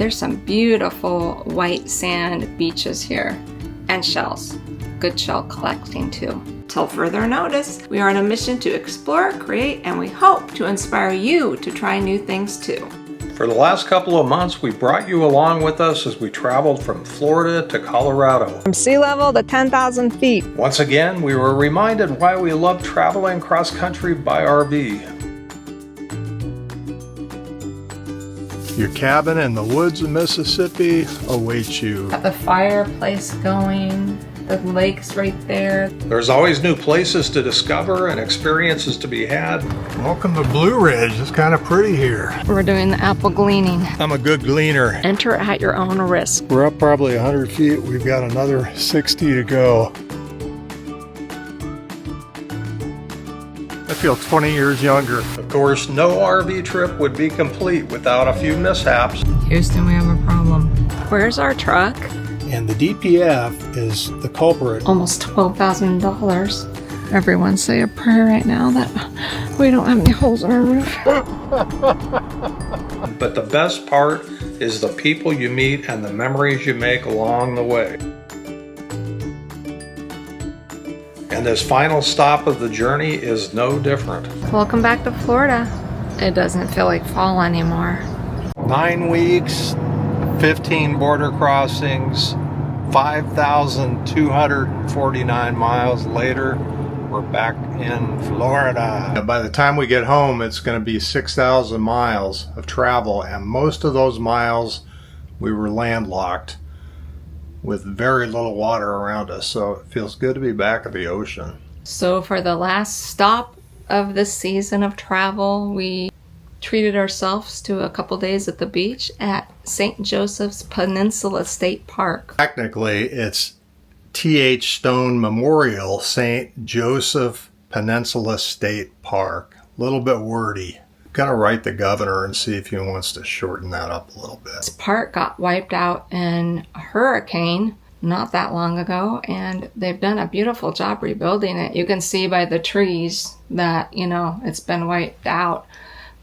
There's some beautiful white sand beaches here and shells. Good shell collecting too. Till further notice, we are on a mission to explore, create, and we hope to inspire you to try new things too. For the last couple of months, we brought you along with us as we traveled from Florida to Colorado. From sea level to 10,000 feet. Once again, we were reminded why we love traveling cross-country by RV. Your cabin in the woods of Mississippi awaits you. Got the fireplace going, the lake's right there. There's always new places to discover and experiences to be had. Welcome to Blue Ridge. It's kind of pretty here. We're doing the apple gleaning. I'm a good gleaner. Enter at your own risk. We're up probably 100 feet. We've got another 60 to go. I feel 20 years younger. Of course, no RV trip would be complete without a few mishaps. Houston, we have a problem. Where's our truck? And the DPF is the culprit. Almost $12,000. Everyone say a prayer right now that we don't have any holes in our roof. But the best part is the people you meet and the memories you make along the way. And this final stop of the journey is no different. Welcome back to Florida. It doesn't feel like fall anymore. 9 weeks, 15 border crossings, 5,249 miles later, we're back in Florida. By the time we get home, it's going to be 6,000 miles of travel, and most of those miles we were landlocked with very little water around us, so it feels good to be back at the ocean. So for the last stop of this season of travel, we treated ourselves to a couple days at the beach at St. Joseph's Peninsula State Park. Technically, it's T.H. Stone Memorial St. Joseph Peninsula State Park. A little bit wordy. Gonna write the governor and see if he wants to shorten that up a little bit. This park got wiped out in a hurricane not that long ago, and they've done a beautiful job rebuilding it. You can see by the trees that, you know, it's been wiped out.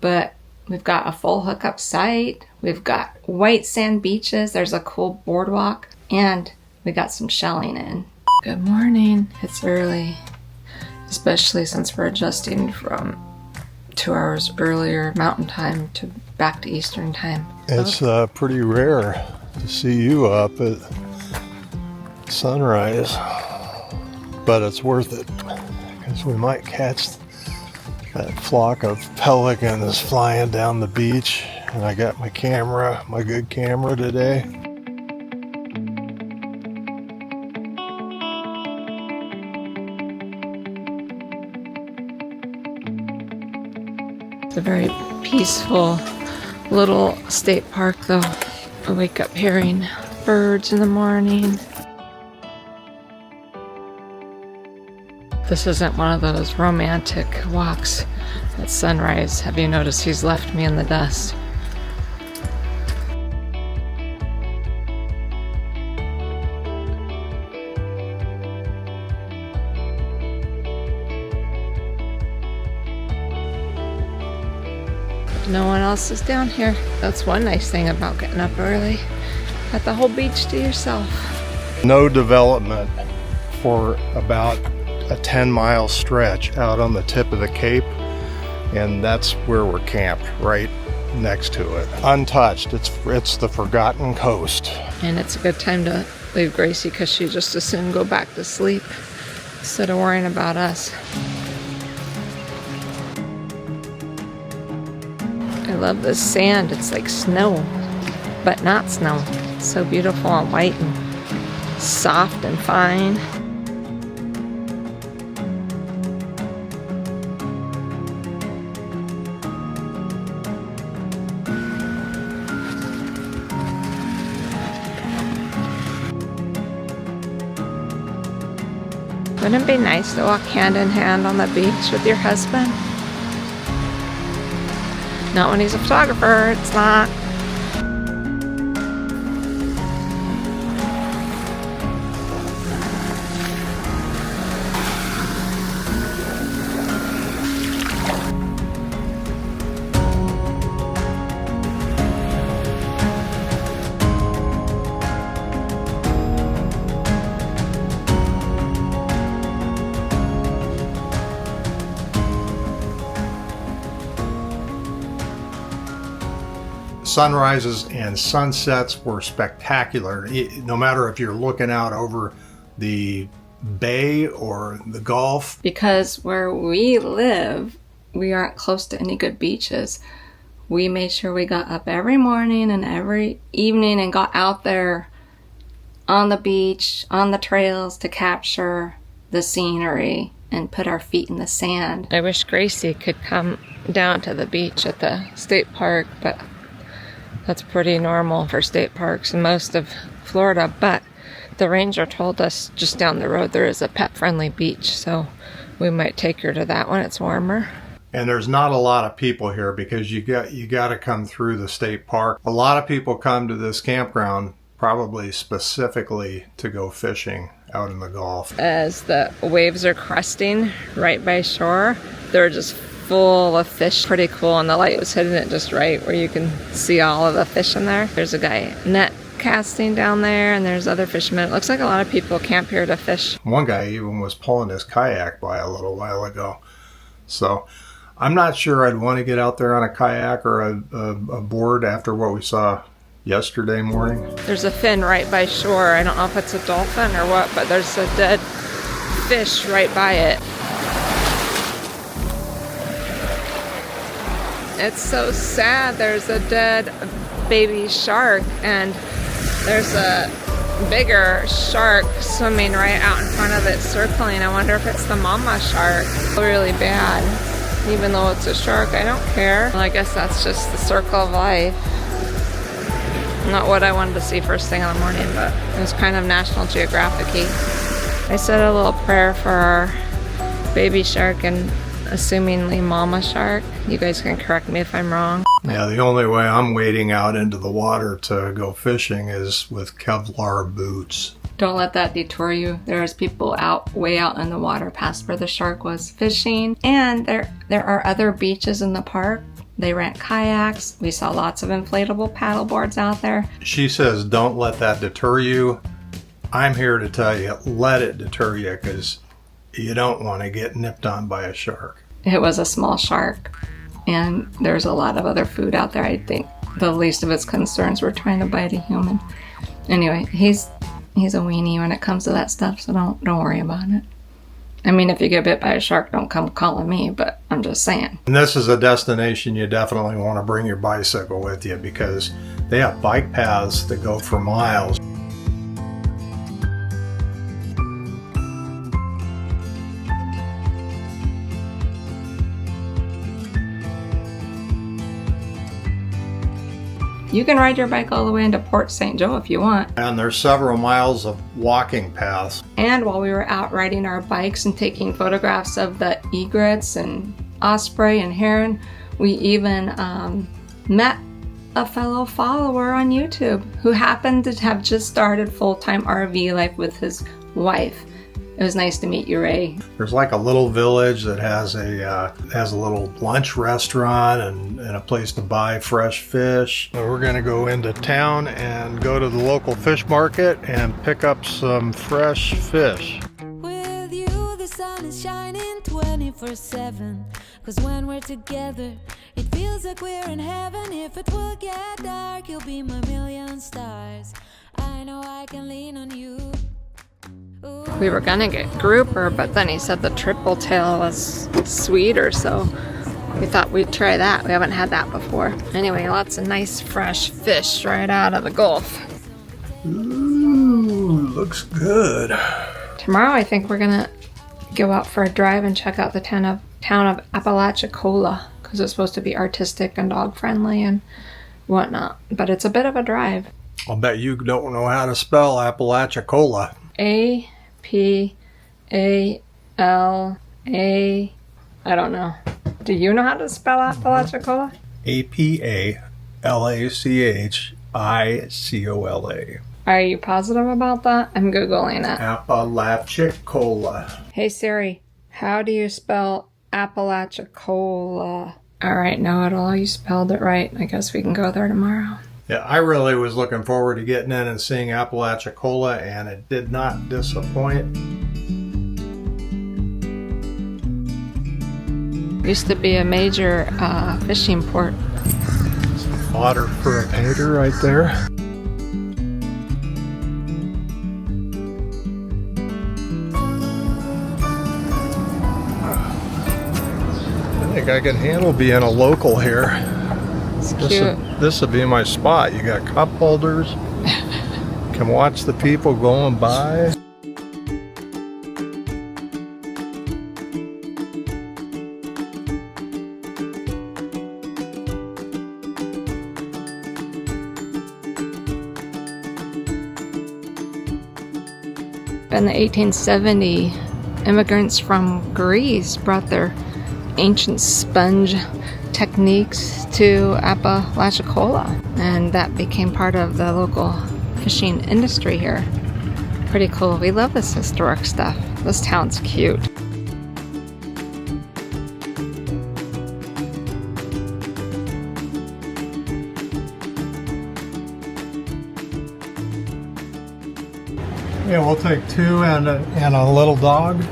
But we've got a full hookup site, we've got white sand beaches, there's a cool boardwalk, and we got some shelling in. Good morning. It's early, especially since we're adjusting from 2 hours earlier mountain time to back to Eastern time. It's pretty rare to see you up at sunrise, but it's worth it because we might catch that flock of pelicans flying down the beach, and I got my camera, my good camera today. It's a very peaceful little state park though. I wake up hearing birds in the morning. This isn't one of those romantic walks at sunrise. Have you noticed he's left me in the dust? No one else is down here. That's one nice thing about getting up early. Got the whole beach to yourself. No development for about a 10-mile stretch out on the tip of the Cape, and that's where we're camped, right next to it. Untouched. It's the forgotten coast. And it's a good time to leave Gracie because she just as soon go back to sleep instead of worrying about us. I love this sand. It's like snow, but not snow. It's so beautiful and white and soft and fine. Wouldn't it be nice to walk hand in hand on the beach with your husband? Not when he's a photographer, it's not. sunrises and sunsets were spectacular. No matter if you're looking out over the bay or the Gulf. Because where we live, we aren't close to any good beaches. We made sure we got up every morning and every evening and got out there on the beach, on the trails to capture the scenery and put our feet in the sand. I wish Gracie could come down to the beach at the state park, but that's pretty normal for state parks in most of Florida. But the ranger told us just down the road there is a pet-friendly beach, so we might take her to that when it's warmer. And there's not a lot of people here because you got to come through the state park. A lot of people come to this campground probably specifically to go fishing out in the Gulf. As the waves are cresting right by shore, they're just full of fish. Pretty cool, and the light was hitting it just right where you can see all of the fish in there. There's a guy net casting down there, and there's other fishermen. It looks like a lot of people camp here to fish. One guy even was pulling his kayak by a little while ago. So I'm not sure I'd want to get out there on a kayak or a board after what we saw yesterday morning. There's a fin right by shore. I don't know if it's a dolphin or what, but there's a dead fish right by it. It's so sad. There's a dead baby shark, and there's a bigger shark swimming right out in front of it, circling. I wonder if it's the mama shark. Really bad. Even though it's a shark, I don't care. Well, I guess that's just the circle of life. Not what I wanted to see first thing in the morning, but it was kind of National Geographic-y. I said a little prayer for our baby shark and assumingly mama shark. You guys can correct me if I'm wrong. Yeah, the only way I'm wading out into the water to go fishing is with Kevlar boots. Don't let that detour you. There's people way out in the water past where the shark was fishing. And there are other beaches in the park. They rent kayaks. We saw lots of inflatable paddle boards out there. She says, don't let that deter you. I'm here to tell you, let it deter you, because you don't want to get nipped on by a shark. It was a small shark, and there's a lot of other food out there. I think the least of its concerns were trying to bite a human. Anyway, he's a weenie when it comes to that stuff, so don't worry about it. I mean, if you get bit by a shark, don't come calling me, but I'm just saying. And this is a destination you definitely want to bring your bicycle with you, because they have bike paths that go for miles. You can ride your bike all the way into Port St. Joe if you want. And there's several miles of walking paths. And while we were out riding our bikes and taking photographs of the egrets and osprey and heron, we even met a fellow follower on YouTube who happened to have just started full-time RV life with his wife. It was nice to meet you, Ray. There's like a little village that has a little lunch restaurant and a place to buy fresh fish. So we're gonna go into town and go to the local fish market and pick up some fresh fish. With you, the sun is shining 24/7. 'Cause when we're together, it feels like we're in heaven. If it will get dark, you'll be my million stars. I know I can lean on you. We were gonna get grouper, but then he said the triple tail was sweeter, so we thought we'd try that. We haven't had that before. Anyway, lots of nice fresh fish right out of the Gulf. Ooh, looks good. Tomorrow I think we're gonna go out for a drive and check out the town of Apalachicola, because it's supposed to be artistic and dog friendly and whatnot, but it's a bit of a drive. I'll bet you don't know how to spell Apalachicola. A-P-A-L-A... I don't know. Do you know how to spell Apalachicola? Apalachicola. Are you positive about that? I'm Googling it. Apalachicola. Hey Siri, how do you spell Apalachicola? Alright, know-it-all, you spelled it right. I guess we can go there tomorrow. Yeah, I really was looking forward to getting in and seeing Apalachicola, and it did not disappoint. Used to be a major fishing port. Fodder for a painter right there. I think I can handle being a local here. It's cute. This will be my spot. You got cup holders. Can watch the people going by. In the 1870, immigrants from Greece brought their ancient sponge techniques to Apalachicola, and that became part of the local fishing industry here. Pretty cool. We love this historic stuff. This town's cute. Yeah, we'll take two and a little dog.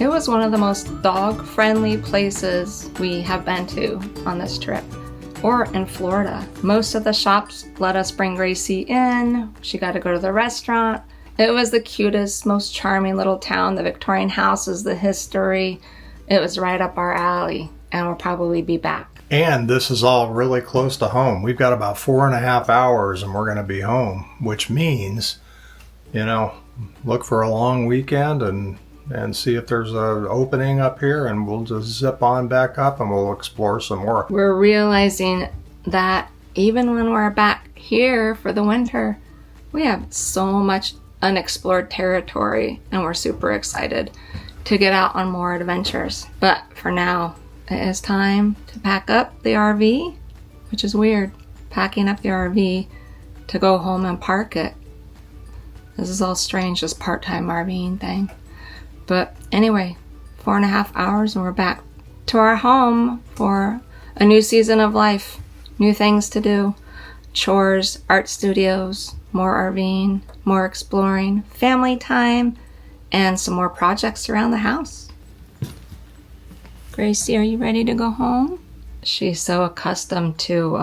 It was one of the most dog-friendly places we have been to on this trip, or in Florida. Most of the shops let us bring Gracie in. She got to go to the restaurant. It was the cutest, most charming little town. The Victorian houses, the history. It was right up our alley, and we'll probably be back. And this is all really close to home. We've got about 4.5 hours and we're going to be home, which means, you know, look for a long weekend and see if there's an opening up here, and we'll just zip on back up and we'll explore some more. We're realizing that even when we're back here for the winter, we have so much unexplored territory, and we're super excited to get out on more adventures. But for now, it is time to pack up the RV, which is weird, packing up the RV to go home and park it. This is all strange, this part-time RVing thing. But anyway, 4.5 hours and we're back to our home for a new season of life. New things to do. Chores, art studios, more RVing, more exploring, family time, and some more projects around the house. Gracie, are you ready to go home? She's so accustomed to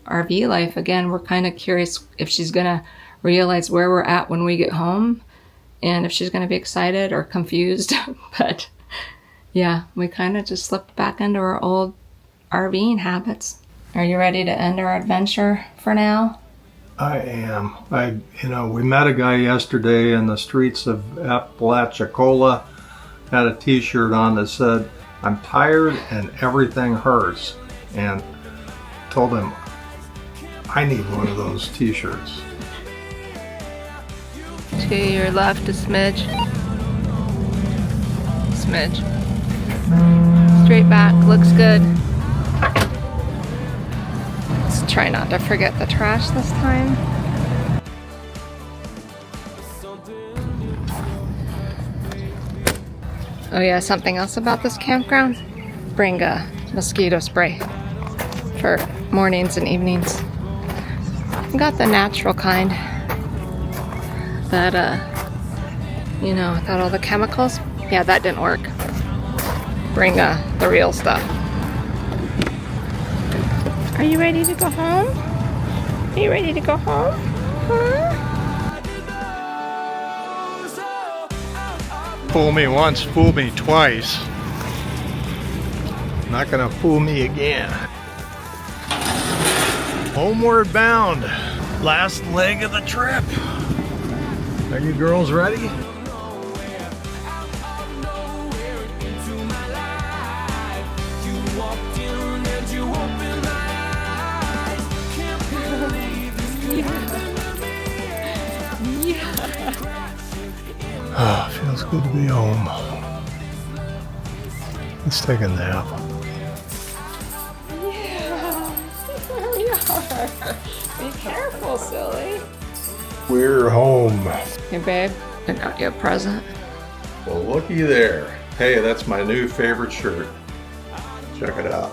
RV life. Again, we're kind of curious if she's gonna realize where we're at when we get home, and if she's going to be excited or confused. But yeah, we kind of just slipped back into our old RVing habits. Are you ready to end our adventure for now? I am. We met a guy yesterday in the streets of Apalachicola, had a t-shirt on that said, "I'm tired and everything hurts," and told him I need one of those t-shirts. To your left, a smidge. Smidge. Straight back, looks good. Let's try not to forget the trash this time. Oh yeah, something else about this campground. Bring a mosquito spray for mornings and evenings. Got the natural kind. That, without all the chemicals. Yeah, that didn't work. Bring the real stuff. Are you ready to go home? Are you ready to go home? Huh? Fool me once, fool me twice. Not gonna fool me again. Homeward bound. Last leg of the trip. Are you girls ready? Oh, feels good to be home. Let's take a nap. Yeah, we are. Be careful, silly. We're home. Hey, babe, I got you a present. Well, looky there. Hey, that's my new favorite shirt. Check it out.